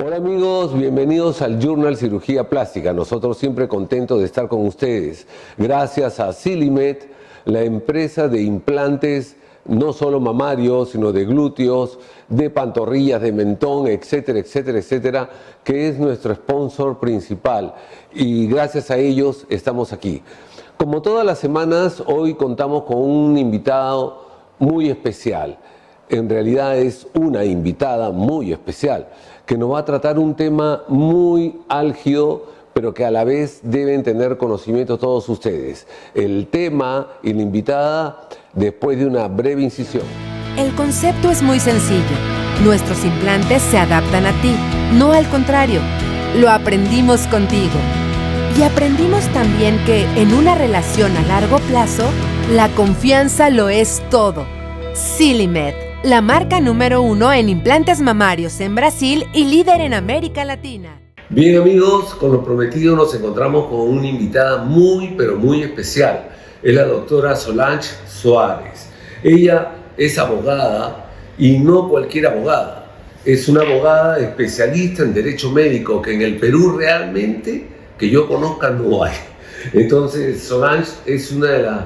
Hola amigos, bienvenidos al Journal Cirugía Plástica. Nosotros siempre contentos de estar con ustedes. Gracias a Silimed, la empresa de implantes no solo mamarios, sino de glúteos, de pantorrillas, de mentón, etcétera, etcétera, etcétera, que es nuestro sponsor principal. Y gracias a ellos estamos aquí. Como todas las semanas, hoy contamos con un invitado muy especial. En realidad es una invitada muy especial, que nos va a tratar un tema muy álgido, pero que a la vez deben tener conocimiento todos ustedes. El tema y la invitada después de una breve incisión. El concepto es muy sencillo. Nuestros implantes se adaptan a ti, no al contrario. Lo aprendimos contigo. Y aprendimos también que en una relación a largo plazo, la confianza lo es todo. Silimed, la marca número 1 en implantes mamarios en Brasil y líder en América Latina. Bien amigos, con lo prometido nos encontramos con una invitada muy pero muy especial. Es la doctora Solange Suárez. Ella es abogada y no cualquier abogada. Es una abogada especialista en derecho médico que en el Perú realmente, que yo conozca, no hay. Entonces Solange es una de las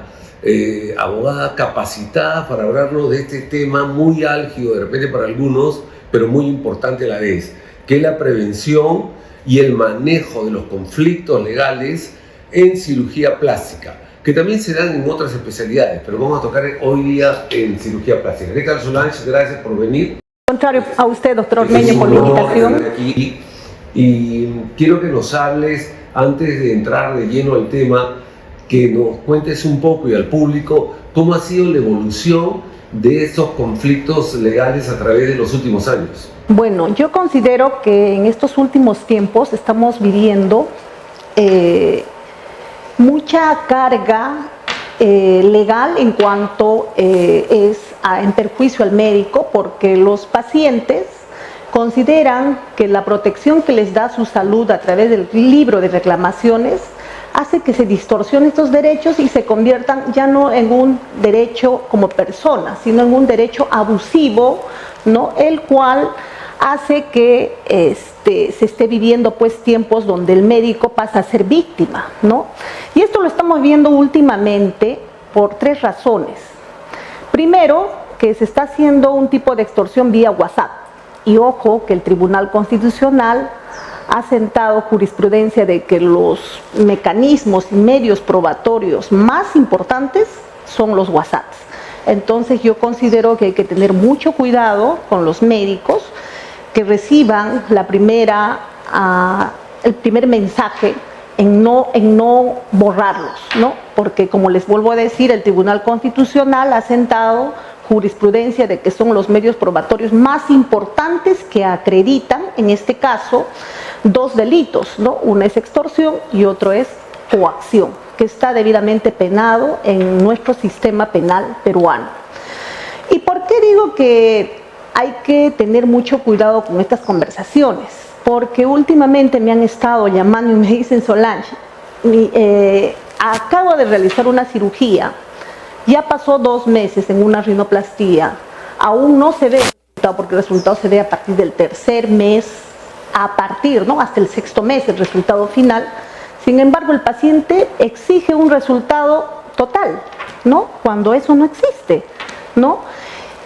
abogadas capacitadas para hablarnos de este tema muy álgido de repente para algunos, pero muy importante a la vez, que es la prevención y el manejo de los conflictos legales en cirugía plástica, que también se dan en otras especialidades, pero vamos a tocar hoy día en cirugía plástica. ¿Qué tal, Solange? Gracias por venir. Contrario a usted, doctor Ormeño, por la invitación. Y quiero que nos hables, antes de entrar de lleno al tema, que nos cuentes un poco y al público cómo ha sido la evolución de estos conflictos legales a través de los últimos años. Bueno, yo considero que en estos últimos tiempos estamos viviendo mucha carga legal en cuanto en perjuicio al médico, porque los pacientes consideran que la protección que les da su salud a través del libro de reclamaciones hace que se distorsionen estos derechos y se conviertan ya no en un derecho como persona, sino en un derecho abusivo, ¿no? El cual hace que se esté viviendo pues tiempos donde el médico pasa a ser víctima, ¿no? Y esto lo estamos viendo últimamente por tres razones. Primero, que se está haciendo un tipo de extorsión vía WhatsApp. Y ojo que el Tribunal Constitucional ha sentado jurisprudencia de que los mecanismos y medios probatorios más importantes son los WhatsApps. Entonces yo considero que hay que tener mucho cuidado con los médicos que reciban el primer mensaje en no borrarlos, ¿no? Porque como les vuelvo a decir, el Tribunal Constitucional ha sentado jurisprudencia de que son los medios probatorios más importantes que acreditan, en este caso, dos delitos, ¿no? Uno es extorsión y otro es coacción, que está debidamente penado en nuestro sistema penal peruano. ¿Y por qué digo que hay que tener mucho cuidado con estas conversaciones? Porque últimamente me han estado llamando y me dicen: Solange, acabo de realizar una cirugía, ya pasó 2 meses en una rinoplastía, aún no se ve el resultado, porque el resultado se ve a partir del 3er mes, ¿no? Hasta el 6º mes el resultado final. Sin embargo, el paciente exige un resultado total, ¿no? Cuando eso no existe, ¿no?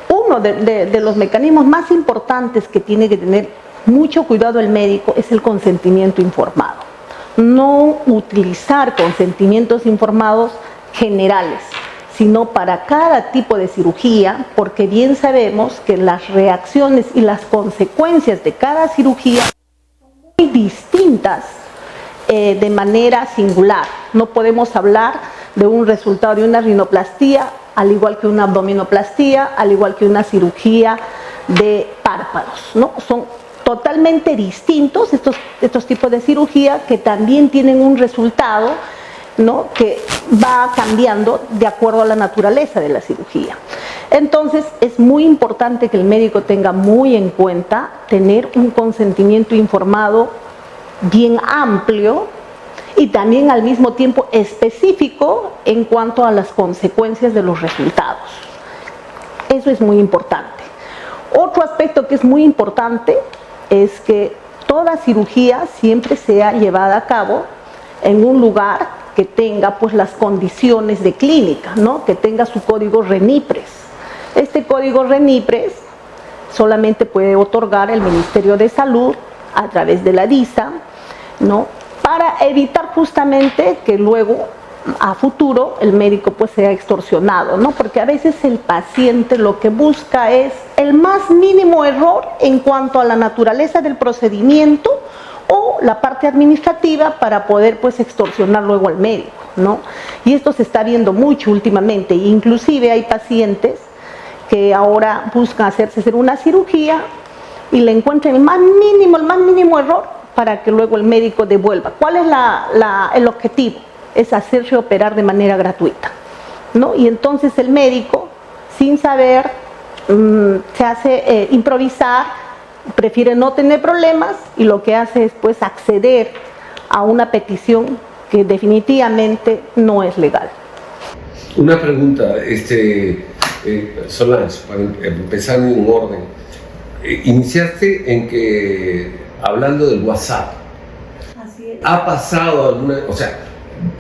Uno de los mecanismos más importantes que tiene que tener mucho cuidado el médico es el consentimiento informado. No utilizar consentimientos informados generales, sino para cada tipo de cirugía, porque bien sabemos que las reacciones y las consecuencias de cada cirugía son muy distintas de manera singular. No podemos hablar de un resultado de una rinoplastía al igual que una abdominoplastía, al igual que una cirugía de párpados, ¿no? Son totalmente distintos estos tipos de cirugía, que también tienen un resultado, ¿no?, que va cambiando de acuerdo a la naturaleza de la cirugía. Entonces es muy importante que el médico tenga muy en cuenta tener un consentimiento informado bien amplio y también al mismo tiempo específico en cuanto a las consecuencias de los resultados. Eso es muy importante. Otro aspecto que es muy importante es que toda cirugía siempre sea llevada a cabo en un lugar que tenga pues las condiciones de clínica, ¿no? Que tenga su código RENIPRES. Este código RENIPRES solamente puede otorgar el Ministerio de Salud a través de la DISA, ¿no? Para evitar justamente que luego a futuro el médico pues sea extorsionado, ¿no? Porque a veces el paciente lo que busca es el más mínimo error en cuanto a la naturaleza del procedimiento o la parte administrativa para poder pues extorsionar luego al médico, ¿no? Y esto se está viendo mucho últimamente, inclusive hay pacientes que ahora buscan hacer una cirugía y le encuentran el más mínimo error para que luego el médico devuelva. ¿Cuál es el objetivo? Es hacerse operar de manera gratuita, ¿no? Y entonces el médico, sin saber, se hace improvisar, prefiere no tener problemas y lo que hace es pues acceder a una petición que definitivamente no es legal. Una pregunta, Solange, para empezar en un orden. Iniciaste en que, hablando del WhatsApp, Así es. ¿ha pasado alguna, o sea,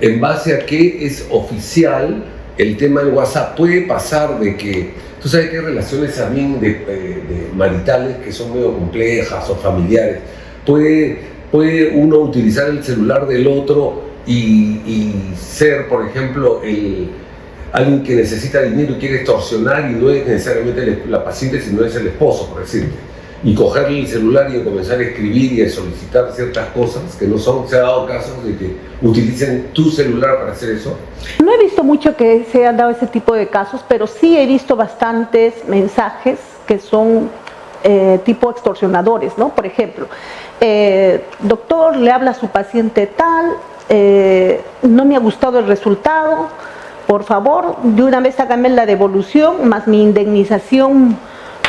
en base a qué es oficial el tema del WhatsApp? Puede pasar de que, tú sabes que hay relaciones también de maritales que son medio complejas o familiares, puede uno utilizar el celular del otro y ser, por ejemplo, alguien que necesita dinero y quiere extorsionar y no es necesariamente la paciente, sino es el esposo, por decirte, y cogerle el celular y comenzar a escribir y a solicitar ciertas cosas que no son. ¿Se ha dado casos de que utilicen tu celular para hacer eso? No he visto mucho que se han dado ese tipo de casos, pero sí he visto bastantes mensajes que son tipo extorsionadores, ¿no? Por ejemplo, doctor, le habla a su paciente tal, no me ha gustado el resultado, por favor, de una vez hágame la devolución más mi indemnización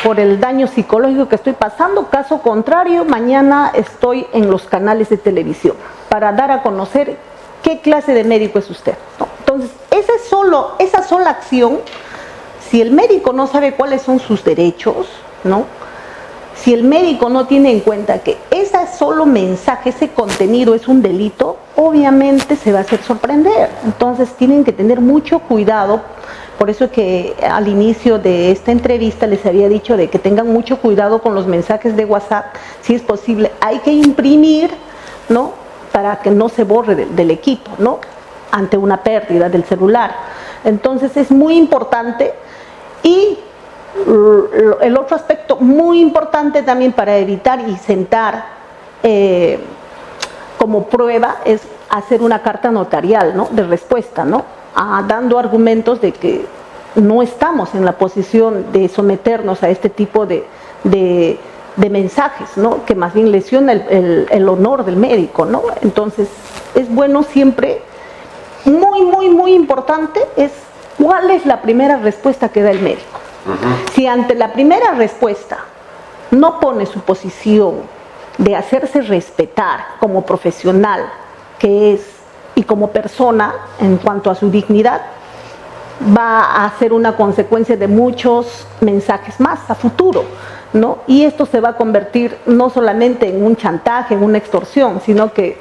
por el daño psicológico que estoy pasando. Caso contrario, mañana estoy en los canales de televisión para dar a conocer qué clase de médico es usted, ¿no? Entonces, esa sola acción, si el médico no sabe cuáles son sus derechos, ¿no? Si el médico no tiene en cuenta que ese solo mensaje, ese contenido es un delito, obviamente se va a hacer sorprender. Entonces tienen que tener mucho cuidado. Por eso es que al inicio de esta entrevista les había dicho de que tengan mucho cuidado con los mensajes de WhatsApp. Si es posible, hay que imprimir, ¿no? Para que no se borre del equipo, ¿no? Ante una pérdida del celular. Entonces es muy importante. Y el otro aspecto muy importante también para evitar y sentar como prueba es hacer una carta notarial, ¿no? De respuesta, ¿no? Dando argumentos de que no estamos en la posición de someternos a este tipo de mensajes, ¿no? Que más bien lesiona el honor del médico, ¿no? Entonces es bueno siempre, muy importante es cuál es la primera respuesta que da el médico. Si ante la primera respuesta no pone su posición de hacerse respetar como profesional que es y como persona en cuanto a su dignidad, va a ser una consecuencia de muchos mensajes más a futuro, ¿no? Y esto se va a convertir no solamente en un chantaje, en una extorsión, sino que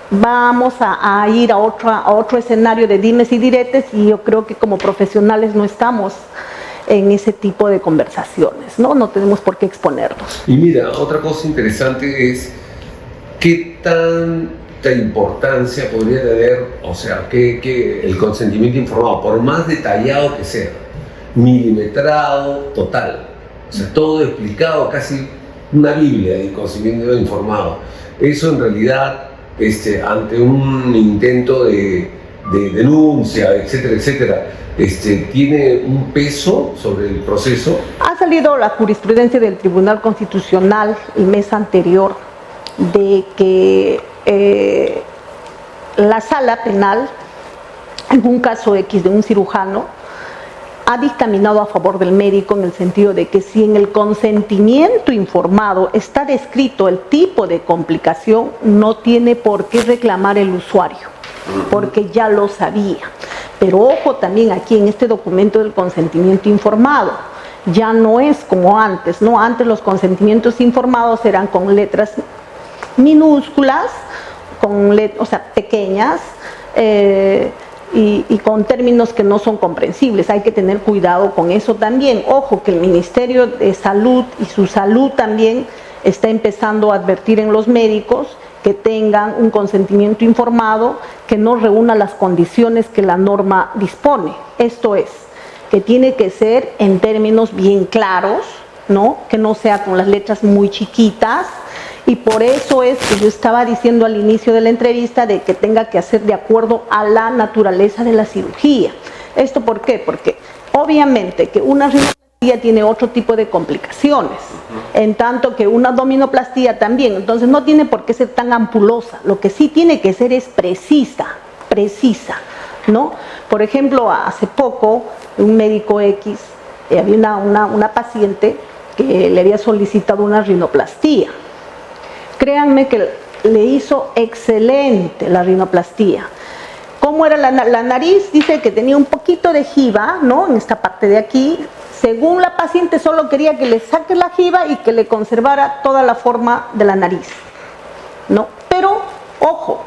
vamos a ir a otro escenario de dimes y diretes, y yo creo que como profesionales no estamos en ese tipo de conversaciones, ¿no? No tenemos por qué exponernos. Y mira, otra cosa interesante es qué tanta importancia podría tener, o sea, que el consentimiento informado, por más detallado que sea, milimetrado total, o sea, todo explicado, casi una Biblia del consentimiento informado. Eso en realidad, ante un intento de denuncia, etcétera, tiene un peso sobre el proceso. Ha salido la jurisprudencia del Tribunal Constitucional el mes anterior de que la sala penal, en un caso X de un cirujano, ha dictaminado a favor del médico en el sentido de que si en el consentimiento informado está descrito el tipo de complicación, no tiene por qué reclamar el usuario, porque ya lo sabía. Pero ojo también aquí en este documento del consentimiento informado, ya no es como antes, ¿no? Antes los consentimientos informados eran con letras minúsculas, o sea, pequeñas, y con términos que no son comprensibles. Hay que tener cuidado con eso también. Ojo, que el Ministerio de Salud y su salud también está empezando a advertir en los médicos que tengan un consentimiento informado que no reúna las condiciones que la norma dispone. Esto es, que tiene que ser en términos bien claros, ¿no? Que no sea con las letras muy chiquitas, y por eso es que yo estaba diciendo al inicio de la entrevista de que tenga que hacer de acuerdo a la naturaleza de la cirugía. ¿Esto por qué? Porque obviamente que una rinoplastia tiene otro tipo de complicaciones, en tanto que una abdominoplastía también, entonces no tiene por qué ser tan ampulosa, lo que sí tiene que ser es precisa, ¿no? Por ejemplo, hace poco, un médico X, había una paciente que le había solicitado una rinoplastia. Créanme que le hizo excelente la rinoplastia. ¿Cómo era la nariz? Dice que tenía un poquito de jiba, ¿no? En esta parte de aquí. Según la paciente, solo quería que le saque la jiba y que le conservara toda la forma de la nariz, ¿no? Pero, ojo,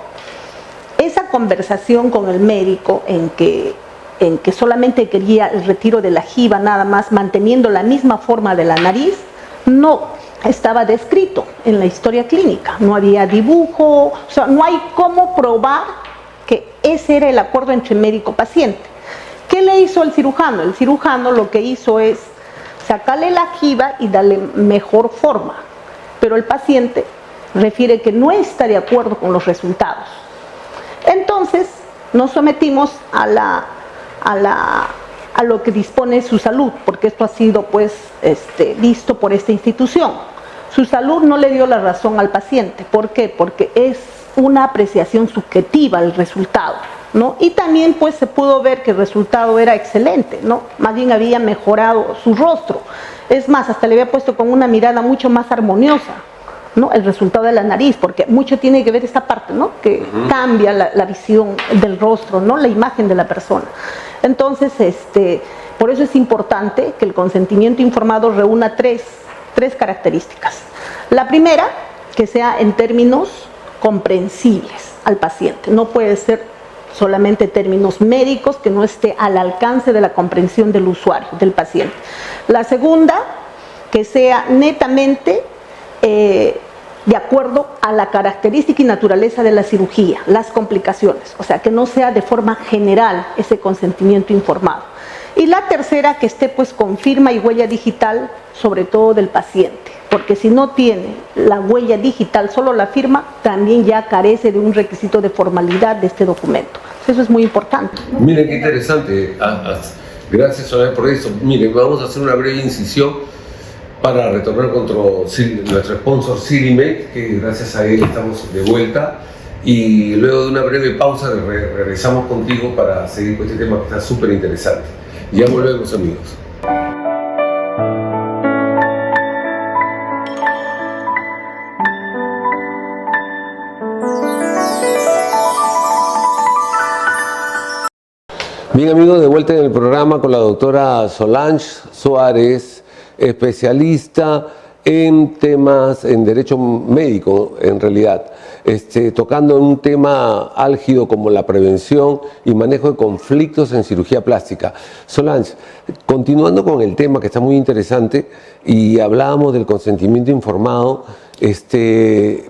esa conversación con el médico en que solamente quería el retiro de la jiba nada más, manteniendo la misma forma de la nariz, no estaba descrito en la historia clínica, no había dibujo, o sea, no hay cómo probar que ese era el acuerdo entre médico-paciente. ¿Qué le hizo el cirujano? El cirujano lo que hizo es sacarle la jiba y darle mejor forma, pero el paciente refiere que no está de acuerdo con los resultados. Entonces nos sometimos a lo que dispone su salud, porque esto ha sido pues visto por esta institución. Su salud no le dio la razón al paciente. ¿Por qué? Porque es una apreciación subjetiva el resultado, ¿no? Y también pues se pudo ver que el resultado era excelente, ¿no? Más bien había mejorado su rostro. Es más, hasta le había puesto con una mirada mucho más armoniosa, ¿no? El resultado de la nariz, porque mucho tiene que ver esta parte, ¿no? Que cambia la visión del rostro, ¿no? La imagen de la persona. Entonces, por eso es importante que el consentimiento informado reúna tres características. La primera, que sea en términos comprensibles al paciente. No puede ser solamente términos médicos, que no esté al alcance de la comprensión del usuario, del paciente. La segunda, que sea netamente de acuerdo a la característica y naturaleza de la cirugía, las complicaciones, o sea, que no sea de forma general ese consentimiento informado. Y la tercera, que esté pues con firma y huella digital, sobre todo del paciente, porque si no tiene la huella digital, solo la firma, también ya carece de un requisito de formalidad de este documento. Eso es muy importante, ¿no? Miren qué interesante. Gracias, Soledad, por eso. Miren, vamos a hacer una breve incisión para retornar contra nuestro sponsor Cirimate, que gracias a él estamos de vuelta, y luego de una breve pausa regresamos contigo para seguir con este tema que está súper interesante. Ya volvemos, amigos. Bien, amigos, de vuelta en el programa con la doctora Solange Suárez, especialista en temas, en derecho médico, en realidad, tocando un tema álgido como la prevención y manejo de conflictos en cirugía plástica. Solange, continuando con el tema que está muy interesante y hablábamos del consentimiento informado, tiene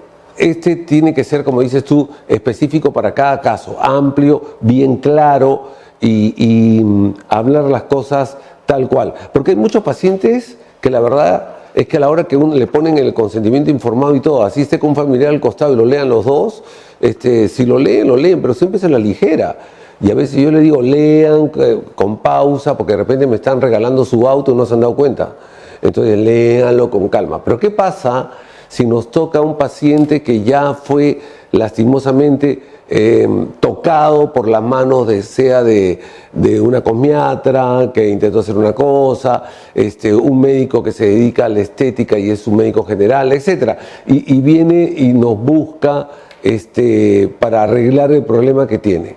que ser, como dices tú, específico para cada caso, amplio, bien claro y hablar las cosas tal cual. Porque hay muchos pacientes que la verdad es que a la hora que uno le ponen el consentimiento informado y todo, así esté con un familiar al costado y lo lean los dos, si lo leen, pero siempre se la ligera. Y a veces yo le digo, lean con pausa, porque de repente me están regalando su auto y no se han dado cuenta. Entonces léanlo con calma. Pero ¿qué pasa si nos toca un paciente que ya fue lastimosamente tocado por las manos de una cosmiatra que intentó hacer una cosa, un médico que se dedica a la estética y es un médico general, etcétera, y viene y nos busca para arreglar el problema que tiene?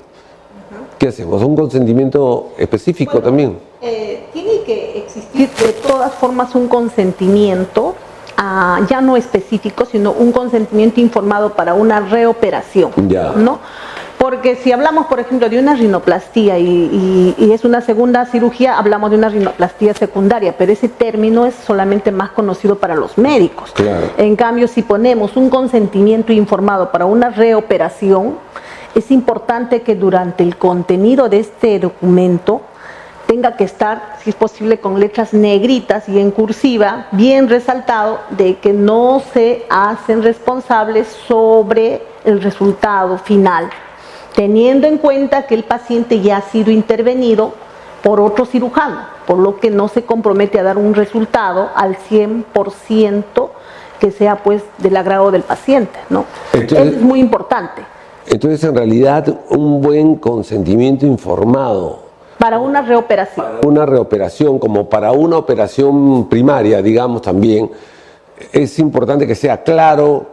¿Qué hacemos? ¿Un consentimiento específico también? Tiene que existir de todas formas un consentimiento ya no específico, sino un consentimiento informado para una reoperación, ¿no? Porque si hablamos, por ejemplo, de una rinoplastía y es una segunda cirugía, hablamos de una rinoplastía secundaria, pero ese término es solamente más conocido para los médicos. Claro. En cambio, si ponemos un consentimiento informado para una reoperación, es importante que durante el contenido de este documento tenga que estar, si es posible, con letras negritas y en cursiva, bien resaltado, de que no se hacen responsables sobre el resultado final, teniendo en cuenta que el paciente ya ha sido intervenido por otro cirujano, por lo que no se compromete a dar un resultado al 100% que sea pues del agrado del paciente, ¿no? Entonces, eso es muy importante. Entonces, en realidad, un buen consentimiento informado para una reoperación. Para una reoperación, como para una operación primaria, digamos también, es importante que sea claro,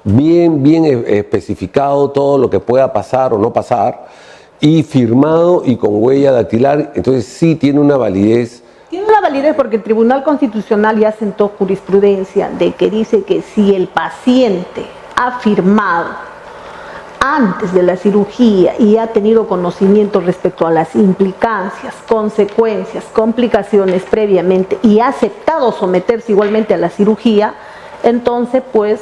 bien especificado todo lo que pueda pasar o no pasar, y firmado y con huella dactilar. Entonces sí tiene una validez. Tiene una validez porque el Tribunal Constitucional ya sentó jurisprudencia de que dice que si el paciente ha firmado antes de la cirugía y ha tenido conocimiento respecto a las implicancias, consecuencias, complicaciones previamente y ha aceptado someterse igualmente a la cirugía, entonces pues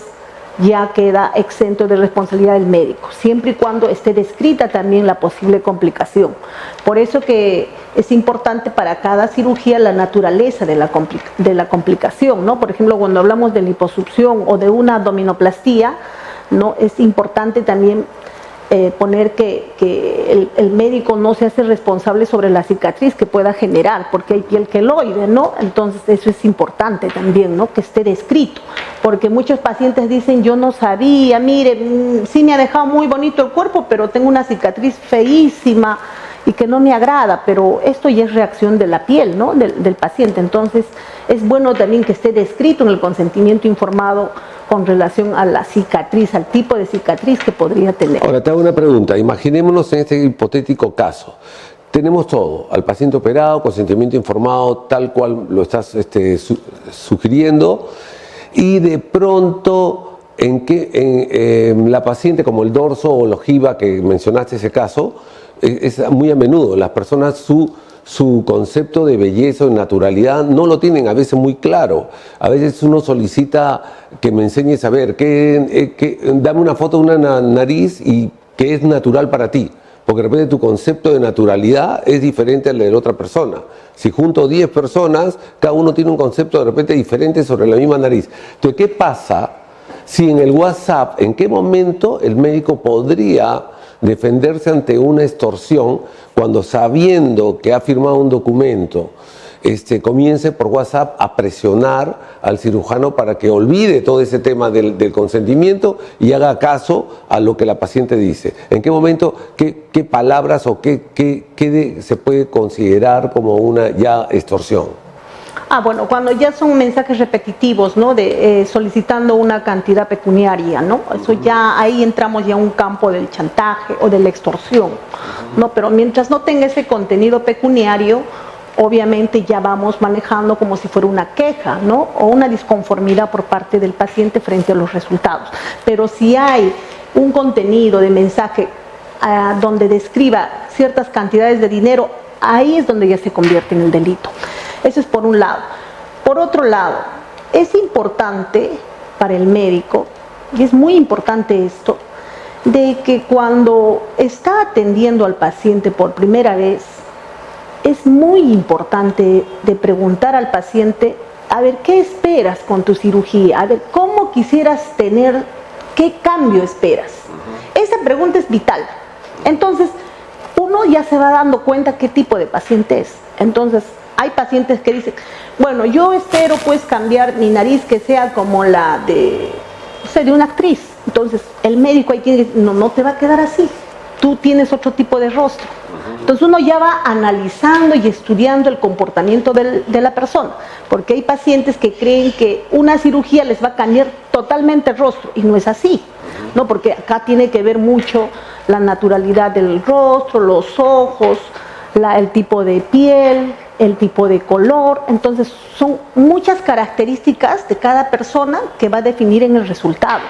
ya queda exento de responsabilidad del médico, siempre y cuando esté descrita también la posible complicación. Por eso que es importante para cada cirugía la naturaleza de la complicación, ¿no? Por ejemplo, cuando hablamos de liposucción o de una abdominoplastía, ¿no? Es importante también poner que el médico no se hace responsable sobre la cicatriz que pueda generar, porque hay piel queloide, ¿no? Entonces eso es importante también, ¿no? Que esté descrito, porque muchos pacientes dicen, yo no sabía, mire, sí me ha dejado muy bonito el cuerpo, pero tengo una cicatriz feísima y que no me agrada, pero esto ya es reacción de la piel, ¿no? Del paciente. Entonces es bueno también que esté descrito en el consentimiento informado con relación a la cicatriz, al tipo de cicatriz que podría tener. Ahora te hago una pregunta, imaginémonos en este hipotético caso. Tenemos todo, al paciente operado, consentimiento informado, tal cual lo estás sugiriendo, y de pronto en la paciente, como el dorso o la ojiva que mencionaste ese caso, es muy a menudo, las personas su concepto de belleza o de naturalidad no lo tienen a veces muy claro. A veces uno solicita que me enseñes a ver, dame una foto de una nariz y que es natural para ti, porque de repente tu concepto de naturalidad es diferente al de la otra persona. Si junto 10 personas, cada uno tiene un concepto de repente diferente sobre la misma nariz. Entonces, ¿qué pasa si en el WhatsApp, en qué momento el médico podría defenderse ante una extorsión cuando, sabiendo que ha firmado un documento, comience por WhatsApp a presionar al cirujano para que olvide todo ese tema del consentimiento y haga caso a lo que la paciente dice? ¿En qué momento, qué palabras o qué se puede considerar como una ya extorsión? Bueno, cuando ya son mensajes repetitivos, ¿no? Solicitando una cantidad pecuniaria, ¿no? Eso ya, ahí entramos ya a un campo del chantaje o de la extorsión, ¿no? Pero mientras no tenga ese contenido pecuniario, obviamente ya vamos manejando como si fuera una queja, ¿no? O una disconformidad por parte del paciente frente a los resultados. Pero si hay un contenido de mensaje donde describa ciertas cantidades de dinero, ahí es donde ya se convierte en el delito. Eso es por un lado. Por otro lado, es importante para el médico, y es muy importante esto, de que cuando está atendiendo al paciente por primera vez, es muy importante de preguntar al paciente, a ver, ¿qué esperas con tu cirugía? A ver, ¿cómo quisieras tener, qué cambio esperas? Esa pregunta es vital. Entonces, uno ya se va dando cuenta qué tipo de paciente es. Entonces, hay pacientes que dicen, bueno, yo espero pues cambiar mi nariz que sea como la de, no sé, de una actriz. Entonces, el médico ahí tiene que decir, no te va a quedar así. Tú tienes otro tipo de rostro. Entonces uno ya va analizando y estudiando el comportamiento de la persona, porque hay pacientes que creen que una cirugía les va a cambiar totalmente el rostro, y no es así, ¿no? Porque acá tiene que ver mucho la naturalidad del rostro, los ojos, el tipo de piel, el tipo de color. Entonces son muchas características de cada persona que va a definir en el resultado,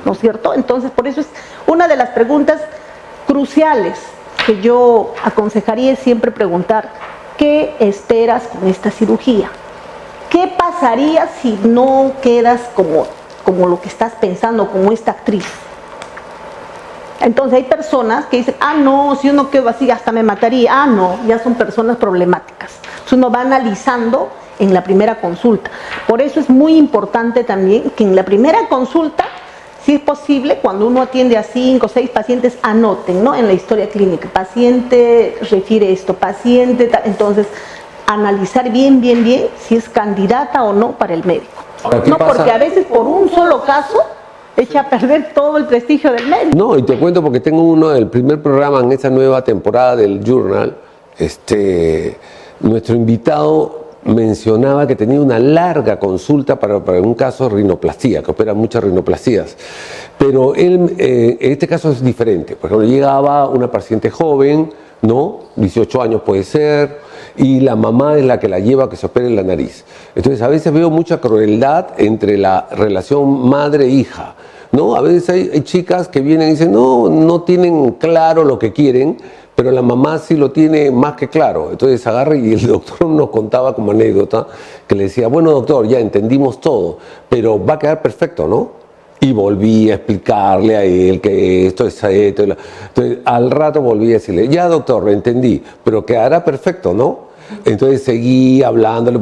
¿no es cierto? Entonces por eso es una de las preguntas cruciales que yo aconsejaría es siempre preguntar: ¿qué esperas con esta cirugía? ¿Qué pasaría si no quedas como lo que estás pensando, como esta actriz? Entonces hay personas que dicen: ah, no, si yo no quedo así hasta me mataría. Ah, no, ya son personas problemáticas. Entonces uno va analizando en la primera consulta. Por eso es muy importante también que en la primera consulta, si es posible, cuando uno atiende a 5 o 6 pacientes, anoten, ¿no?, en la historia clínica: paciente refiere esto, paciente tal. Entonces analizar bien si es candidata o no para el médico. Ahora, ¿qué no pasa? Porque a veces por un solo caso echa a perder todo el prestigio del médico. No, y te cuento porque tengo uno del primer programa en esa nueva temporada del Journal. Nuestro invitado mencionaba que tenía una larga consulta para un caso de rinoplastía, que opera muchas rinoplastías. Pero él, en este caso es diferente. Por ejemplo, llegaba una paciente joven, ¿no? 18 años puede ser, y la mamá es la que la lleva a que se opere la nariz. Entonces a veces veo mucha crueldad entre la relación madre-hija, ¿no? A veces hay chicas que vienen y dicen: no tienen claro lo que quieren, pero la mamá sí lo tiene más que claro. Entonces agarra, y el doctor nos contaba como anécdota que le decía: bueno, doctor, ya entendimos todo, pero va a quedar perfecto, ¿no? Y volví a explicarle a él que esto es esto. Entonces, al rato volví a decirle: ya, doctor, lo entendí, pero quedará perfecto, ¿no? Entonces seguí hablándole,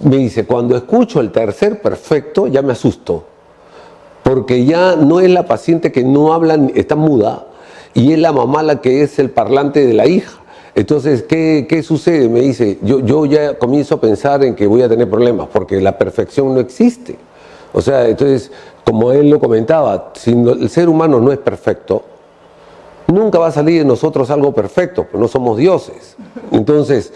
me dice: cuando escucho el tercer perfecto ya me asusto, porque ya no es la paciente que no habla, está muda, y es la mamá la que es el parlante de la hija. Entonces, ¿qué sucede? Me dice: yo ya comienzo a pensar en que voy a tener problemas, porque la perfección no existe. O sea, entonces, como él lo comentaba, si el ser humano no es perfecto, nunca va a salir de nosotros algo perfecto, pues no somos dioses. Entonces,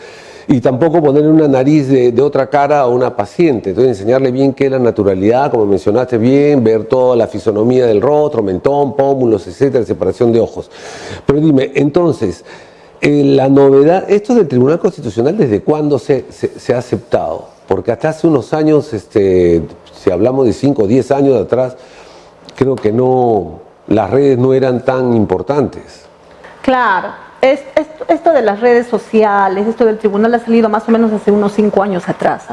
y tampoco ponerle una nariz de otra cara a una paciente. Entonces, enseñarle bien qué es la naturalidad, como mencionaste bien, ver toda la fisonomía del rostro, mentón, pómulos, etcétera, separación de ojos. Pero dime, entonces, la novedad, esto del Tribunal Constitucional, ¿desde cuándo se ha aceptado? Porque hasta hace unos años, si hablamos de 5 o 10 años atrás, creo que las redes no eran tan importantes. Claro, esto de las redes sociales, esto del tribunal ha salido más o menos hace unos 5 años atrás,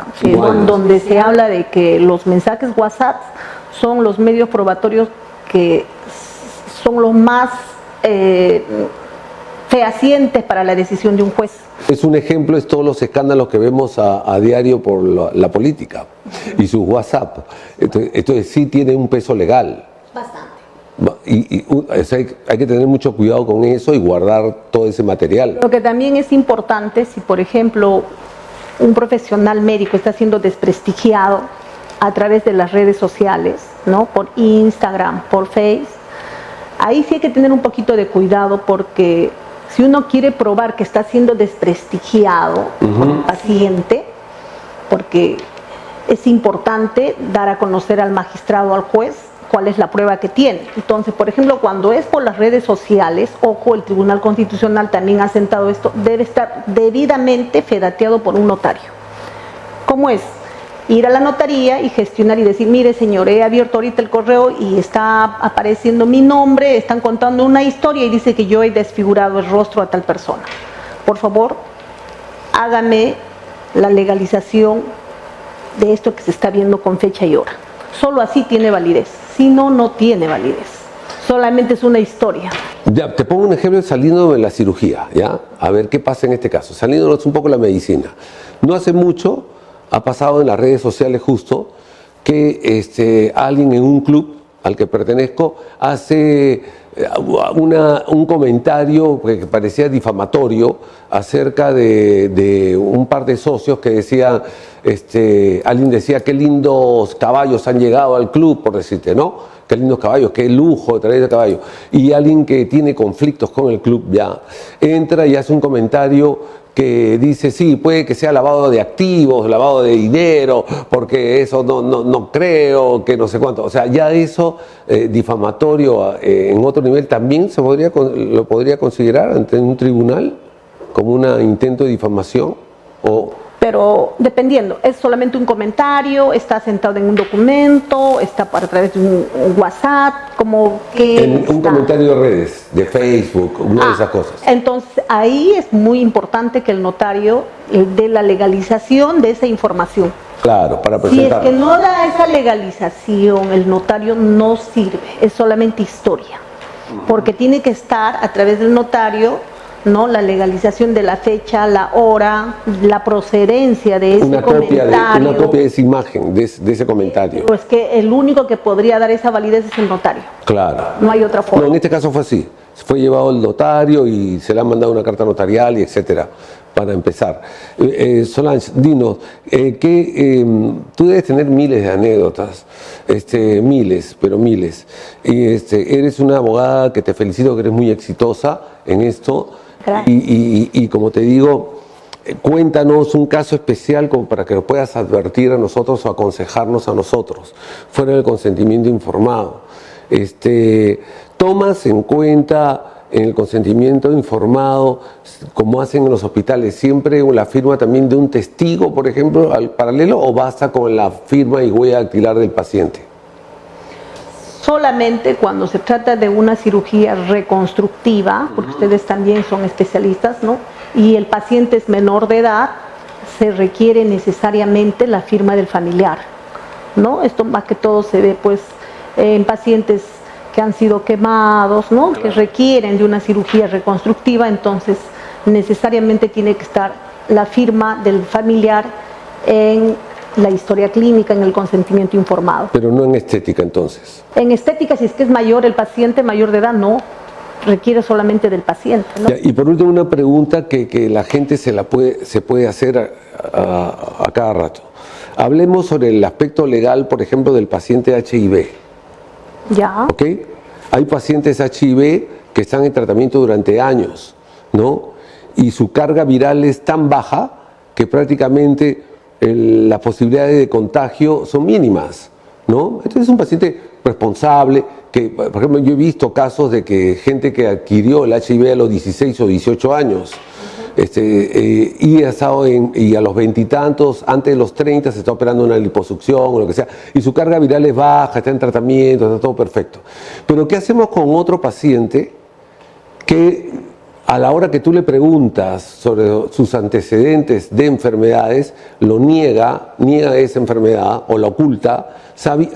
donde se habla de que los mensajes WhatsApp son los medios probatorios que son los más fehacientes para la decisión de un juez. Es un ejemplo, es todos los escándalos que vemos a diario por la política y sus WhatsApp. Entonces sí tiene un peso legal. Bastante. Hay que tener mucho cuidado con eso y guardar todo ese material. Lo que también es importante, si por ejemplo un profesional médico está siendo desprestigiado a través de las redes sociales, ¿no?, por Instagram, por Facebook, ahí sí hay que tener un poquito de cuidado, porque si uno quiere probar que está siendo desprestigiado por el paciente, porque es importante dar a conocer al magistrado, al juez, cuál es la prueba que tiene. Entonces, por ejemplo, cuando es por las redes sociales, ojo, el Tribunal Constitucional también ha sentado esto, debe estar debidamente fedateado por un notario. ¿Cómo es? Ir a la notaría y gestionar y decir: mire, señor, he abierto ahorita el correo y está apareciendo mi nombre, están contando una historia y dice que yo he desfigurado el rostro a tal persona. Por favor, hágame la legalización de esto que se está viendo con fecha y hora. Solo así tiene validez, si no, no tiene validez. Solamente es una historia. Ya, te pongo un ejemplo saliendo de la cirugía, ¿ya? A ver qué pasa en este caso, saliéndonos un poco de la medicina. No hace mucho ha pasado en las redes sociales justo que alguien en un club al que pertenezco hace un comentario que parecía difamatorio acerca de un par de socios que decían, alguien decía: qué lindos caballos han llegado al club, por decirte, ¿no? Qué lindos caballos, qué lujo de traer ese caballo. Y alguien que tiene conflictos con el club ya entra y hace un comentario que dice: sí, puede que sea lavado de activos, lavado de dinero, porque eso no creo, que no sé cuánto. O sea, ya eso difamatorio en otro nivel también lo podría considerar ante un tribunal como un intento de difamación. Pero dependiendo, es solamente un comentario, está sentado en un documento, está a través de un WhatsApp, como que... En un comentario de redes, de Facebook, una de esas cosas. Entonces ahí es muy importante que el notario dé la legalización de esa información. Claro, para presentar. Si es que no da esa legalización, el notario no sirve, es solamente historia, porque tiene que estar a través del notario, ¿no?, la legalización de la fecha, la hora, la procedencia de ese comentario. Una copia de esa imagen, de ese comentario. Pero es que el único que podría dar esa validez es el notario. Claro. No hay otra forma. No, en este caso fue así. Fue llevado al notario y se le ha mandado una carta notarial y etcétera, para empezar. Solange, dinos, tú debes tener miles de anécdotas, miles, pero miles. Y eres una abogada que te felicito, que eres muy exitosa en esto. Y como te digo, cuéntanos un caso especial como para que lo puedas advertir a nosotros o aconsejarnos a nosotros, fuera del consentimiento informado. ¿Tomas en cuenta en el consentimiento informado, como hacen en los hospitales, siempre la firma también de un testigo, por ejemplo, al paralelo, o basta con la firma y huella dactilar del paciente? Solamente cuando se trata de una cirugía reconstructiva, porque ustedes también son especialistas, ¿no?, y el paciente es menor de edad, se requiere necesariamente la firma del familiar, ¿no? Esto más que todo se ve pues en pacientes que han sido quemados, ¿no?, que requieren de una cirugía reconstructiva, entonces necesariamente tiene que estar la firma del familiar en la historia clínica, en el consentimiento informado. Pero no en estética, entonces. En estética, si es que es mayor el paciente, mayor de edad, no, requiere solamente del paciente, ¿no? Y por último, una pregunta que la gente se puede hacer a cada rato. Hablemos sobre el aspecto legal, por ejemplo, del paciente HIV. Ya. ¿Ok? Hay pacientes HIV que están en tratamiento durante años, ¿no? Y su carga viral es tan baja que prácticamente las posibilidades de contagio son mínimas, ¿no? Entonces es un paciente responsable, que, por ejemplo, yo he visto casos de que gente que adquirió el HIV a los 16 o 18 años, y ha estado y a los 20 y tantos, antes de los 30, se está operando una liposucción o lo que sea, y su carga viral es baja, está en tratamiento, está todo perfecto. Pero ¿qué hacemos con otro paciente que a la hora que tú le preguntas sobre sus antecedentes de enfermedades, lo niega esa enfermedad o la oculta,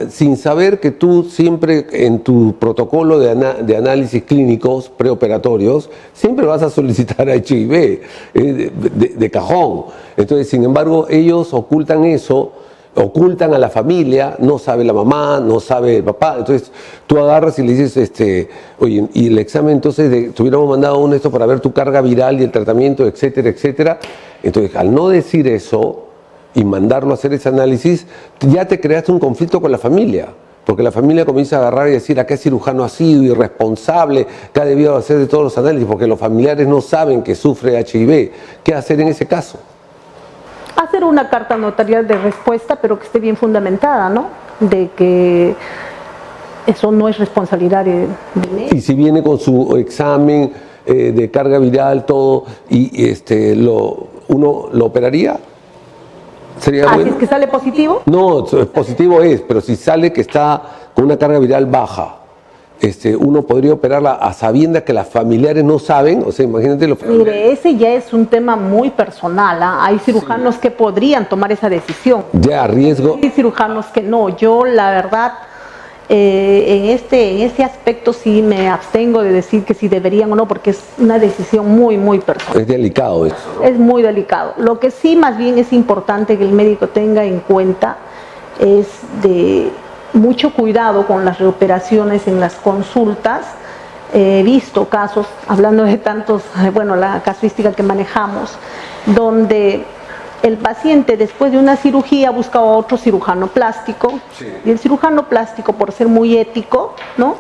sin saber que tú siempre en tu protocolo de análisis clínicos preoperatorios, siempre vas a solicitar HIV de cajón? Entonces, sin embargo, ellos ocultan eso, ocultan a la familia, no sabe la mamá, no sabe el papá. Entonces tú agarras y le dices, oye, y el examen entonces, te hubiéramos mandado uno esto para ver tu carga viral y el tratamiento, etcétera, etcétera. Entonces, al no decir eso y mandarlo a hacer ese análisis, ya te creaste un conflicto con la familia, porque la familia comienza a agarrar y decir, ¿a qué cirujano ha sido irresponsable, que ha debido hacer de todos los análisis? Porque los familiares no saben que sufre HIV. ¿Qué hacer en ese caso? Hacer una carta notarial de respuesta, pero que esté bien fundamentada, ¿no? De que eso no es responsabilidad de él. Y si viene con su examen de carga viral, todo, y uno lo operaría, ¿sería bueno? ¿Así es que sale positivo? No, positivo es, pero si sale que está con una carga viral baja, uno podría operarla a sabiendas que las familiares no saben, o sea, imagínate lo... Mire, ese ya es un tema muy personal, ¿ah? Hay cirujanos que podrían tomar esa decisión. Ya, a riesgo... Hay cirujanos que no. Yo, la verdad, en este aspecto sí me abstengo de decir que si deberían o no, porque es una decisión muy, muy personal. Es delicado eso, ¿no? Es muy delicado. Lo que sí más bien es importante que el médico tenga en cuenta es de mucho cuidado con las reoperaciones en las consultas. He visto casos, hablando de tantos, bueno, la casuística que manejamos, donde el paciente después de una cirugía busca a otro cirujano plástico, sí, y el cirujano plástico, por ser muy ético, ¿no?,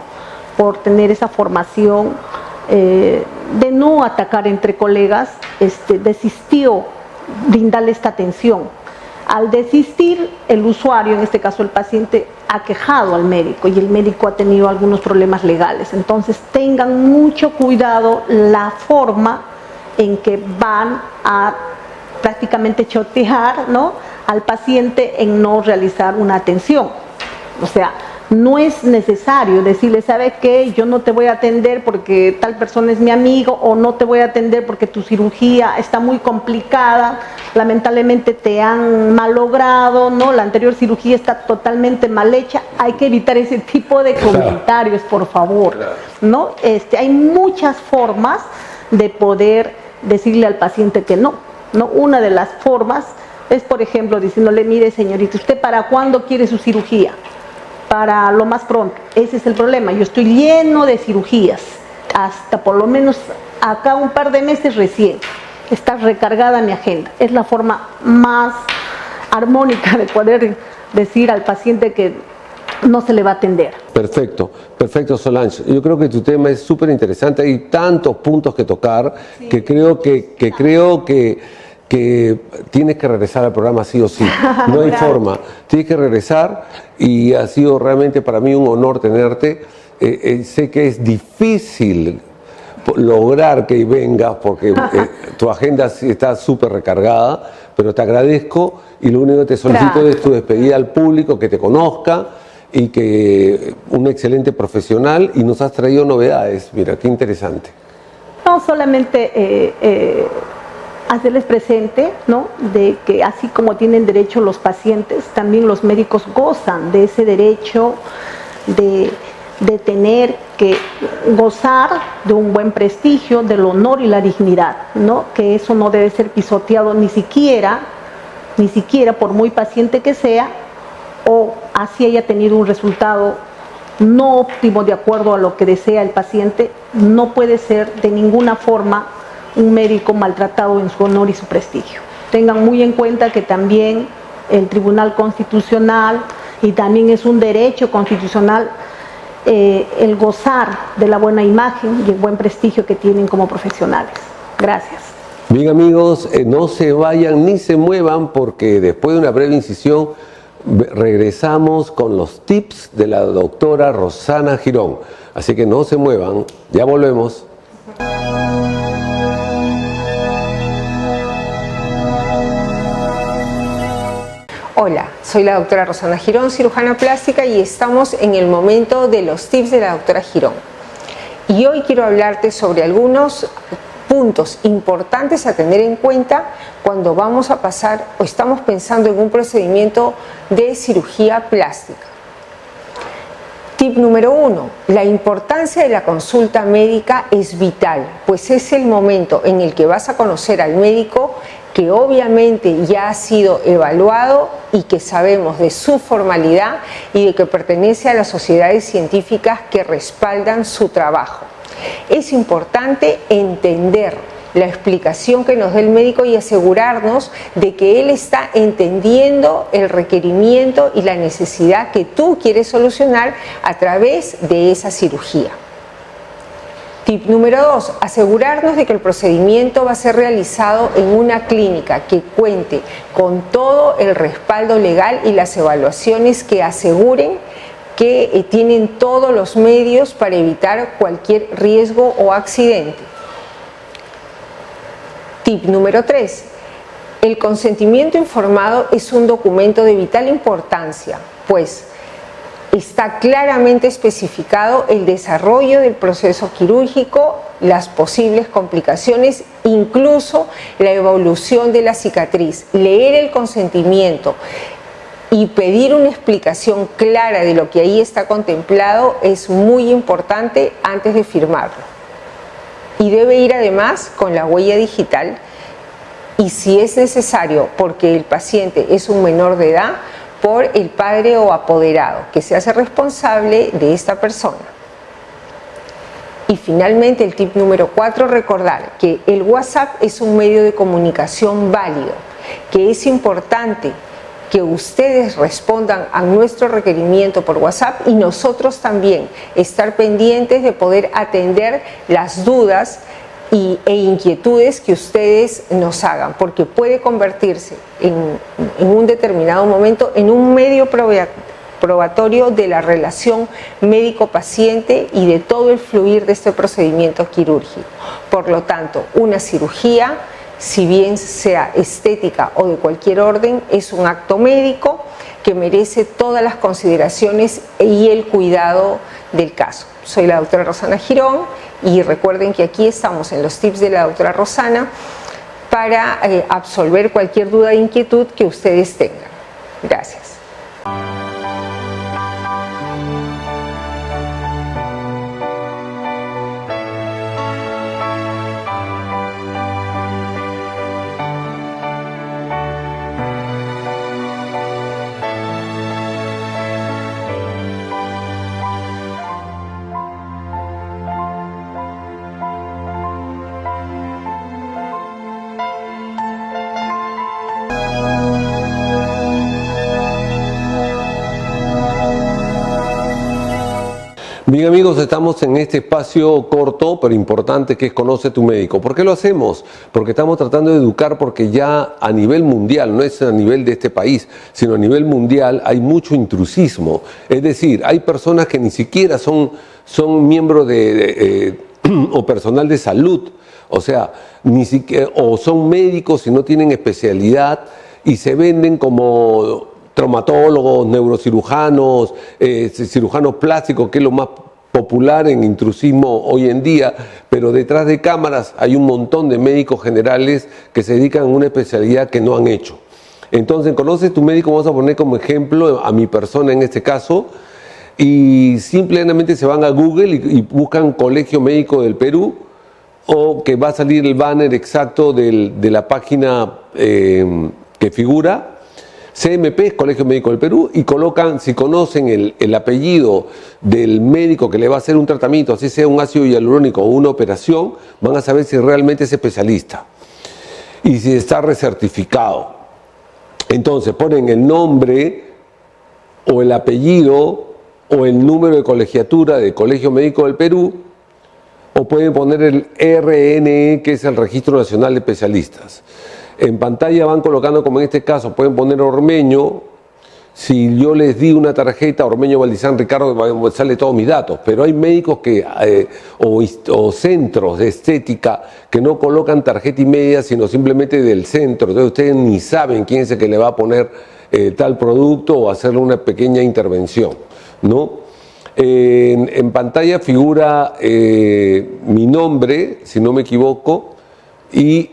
por tener esa formación de no atacar entre colegas, desistió brindarle esta atención. Al desistir, el usuario, en este caso el paciente, ha quejado al médico y el médico ha tenido algunos problemas legales. Entonces tengan mucho cuidado la forma en que van a prácticamente chotear, ¿no?, al paciente en no realizar una atención. O sea, no es necesario decirle, ¿sabe qué? Yo no te voy a atender porque tal persona es mi amigo, o no te voy a atender porque tu cirugía está muy complicada, lamentablemente te han malogrado, ¿no? La anterior cirugía está totalmente mal hecha. Hay que evitar ese tipo de comentarios, por favor, ¿no? Hay muchas formas de poder decirle al paciente que no, ¿no? Una de las formas es, por ejemplo, diciéndole, mire señorita, ¿usted para cuándo quiere su cirugía? Para lo más pronto. Ese es el problema. Yo estoy lleno de cirugías, hasta por lo menos acá un par de meses recién. Está recargada mi agenda. Es la forma más armónica de poder decir al paciente que no se le va a atender. Perfecto, perfecto, Solange. Yo creo que tu tema es súper interesante. Hay tantos puntos que tocar, sí, que creo que tienes que regresar al programa sí o sí. No hay forma. Tienes que regresar, y ha sido realmente para mí un honor tenerte. Sé que es difícil lograr que vengas porque tu agenda está súper recargada, pero te agradezco, y lo único que te solicito es tu despedida al público, que te conozca, y que un excelente profesional, y nos has traído novedades. Mira, qué interesante. No solamente hacerles presente, ¿no?, de que así como tienen derecho los pacientes, también los médicos gozan de ese derecho de tener que gozar de un buen prestigio, del honor y la dignidad, ¿no?, que eso no debe ser pisoteado ni siquiera por muy paciente que sea, o así haya tenido un resultado no óptimo de acuerdo a lo que desea el paciente. No puede ser de ninguna forma un médico maltratado en su honor y su prestigio. Tengan muy en cuenta que también el Tribunal Constitucional, y también es un derecho constitucional, el gozar de la buena imagen y el buen prestigio que tienen como profesionales. Gracias. Bien, amigos, no se vayan ni se muevan, porque después de una breve incisión regresamos con los tips de la doctora Rosana Girón. Así que no se muevan, ya volvemos. Hola, soy la doctora Rosana Girón, cirujana plástica, y estamos en el momento de los tips de la doctora Girón. Y hoy quiero hablarte sobre algunos puntos importantes a tener en cuenta cuando vamos a pasar o estamos pensando en un procedimiento de cirugía plástica. Tip número 1. La importancia de la consulta médica es vital, pues es el momento en el que vas a conocer al médico, que obviamente ya ha sido evaluado y que sabemos de su formalidad y de que pertenece a las sociedades científicas que respaldan su trabajo. Es importante entender la explicación que nos dé el médico y asegurarnos de que él está entendiendo el requerimiento y la necesidad que tú quieres solucionar a través de esa cirugía. Tip número 2, asegurarnos de que el procedimiento va a ser realizado en una clínica que cuente con todo el respaldo legal y las evaluaciones que aseguren que tienen todos los medios para evitar cualquier riesgo o accidente. Tip número 3, el consentimiento informado es un documento de vital importancia, pues está claramente especificado el desarrollo del proceso quirúrgico, las posibles complicaciones, incluso la evolución de la cicatriz. Leer el consentimiento y pedir una explicación clara de lo que ahí está contemplado es muy importante antes de firmarlo. Y debe ir además con la huella digital, y si es necesario, porque el paciente es un menor de edad, por el padre o apoderado, que se hace responsable de esta persona. Y finalmente el tip número 4, recordar que el WhatsApp es un medio de comunicación válido, que es importante que ustedes respondan a nuestro requerimiento por WhatsApp, y nosotros también estar pendientes de poder atender las dudas e inquietudes que ustedes nos hagan, porque puede convertirse en un determinado momento en un medio probatorio de la relación médico-paciente y de todo el fluir de este procedimiento quirúrgico. Por lo tanto, una cirugía si bien sea estética o de cualquier orden, es un acto médico que merece todas las consideraciones y el cuidado del caso. Soy la doctora Rosana Girón y recuerden que aquí estamos en los tips de la doctora Rosana para absolver cualquier duda e inquietud que ustedes tengan. Gracias. Bien amigos, estamos en este espacio corto pero importante que es Conoce tu Médico. ¿Por qué lo hacemos? Porque estamos tratando de educar, porque ya a nivel mundial, no es a nivel de este país, sino a nivel mundial hay mucho intrusismo. Es decir, hay personas que ni siquiera son miembros o personal de salud, o sea, ni siquiera, o son médicos y no tienen especialidad y se venden como traumatólogos, neurocirujanos, cirujanos plásticos, que es lo más popular en intrusismo hoy en día, pero detrás de cámaras hay un montón de médicos generales que se dedican a una especialidad que no han hecho. Entonces, Conoce tu Médico, vamos a poner como ejemplo a mi persona en este caso, y simplemente se van a Google y buscan Colegio Médico del Perú, o que va a salir el banner exacto de la página que figura, CMP, Colegio Médico del Perú, y colocan, si conocen el apellido del médico que le va a hacer un tratamiento, así sea un ácido hialurónico o una operación, van a saber si realmente es especialista y si está recertificado. Entonces ponen el nombre o el apellido o el número de colegiatura del Colegio Médico del Perú, o pueden poner el RNE, que es el Registro Nacional de Especialistas. En pantalla van colocando, como en este caso, pueden poner Ormeño. Si yo les di una tarjeta, Ormeño Valdizán Ricardo, sale todos mis datos. Pero hay médicos o centros de estética que no colocan tarjeta y media, sino simplemente del centro. Entonces ustedes ni saben quién es el que le va a poner tal producto o hacerle una pequeña intervención, ¿no? En pantalla figura mi nombre, si no me equivoco, y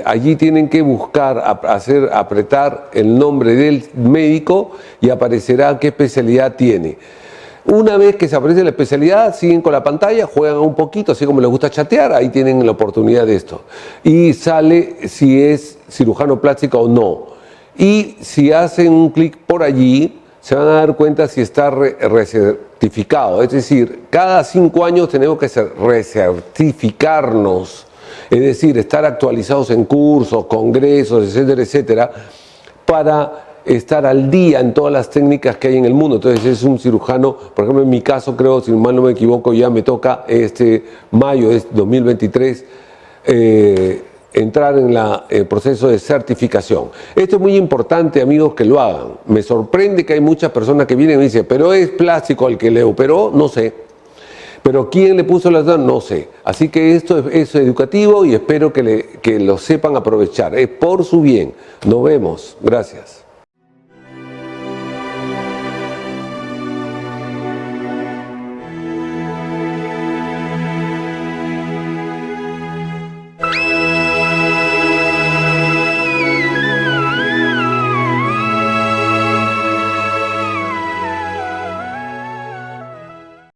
allí tienen que buscar, apretar el nombre del médico y aparecerá qué especialidad tiene. Una vez que se aparece la especialidad, siguen con la pantalla, juegan un poquito, así como les gusta chatear, ahí tienen la oportunidad de esto. Y sale si es cirujano plástico o no. Y si hacen un clic por allí, se van a dar cuenta si está recertificado. Es decir, cada 5 años tenemos que recertificarnos. Es decir, estar actualizados en cursos, congresos, etcétera, etcétera, para estar al día en todas las técnicas que hay en el mundo. Entonces es un cirujano, por ejemplo en mi caso creo, si mal no me equivoco, ya me toca mayo de 2023 entrar en el proceso de certificación. Esto es muy importante, amigos, que lo hagan. Me sorprende que hay muchas personas que vienen y me dicen, pero es plástico el que leo, pero no sé. Pero quién le puso las dos, no sé. Así que esto es educativo y espero que lo sepan aprovechar. Es por su bien. Nos vemos. Gracias.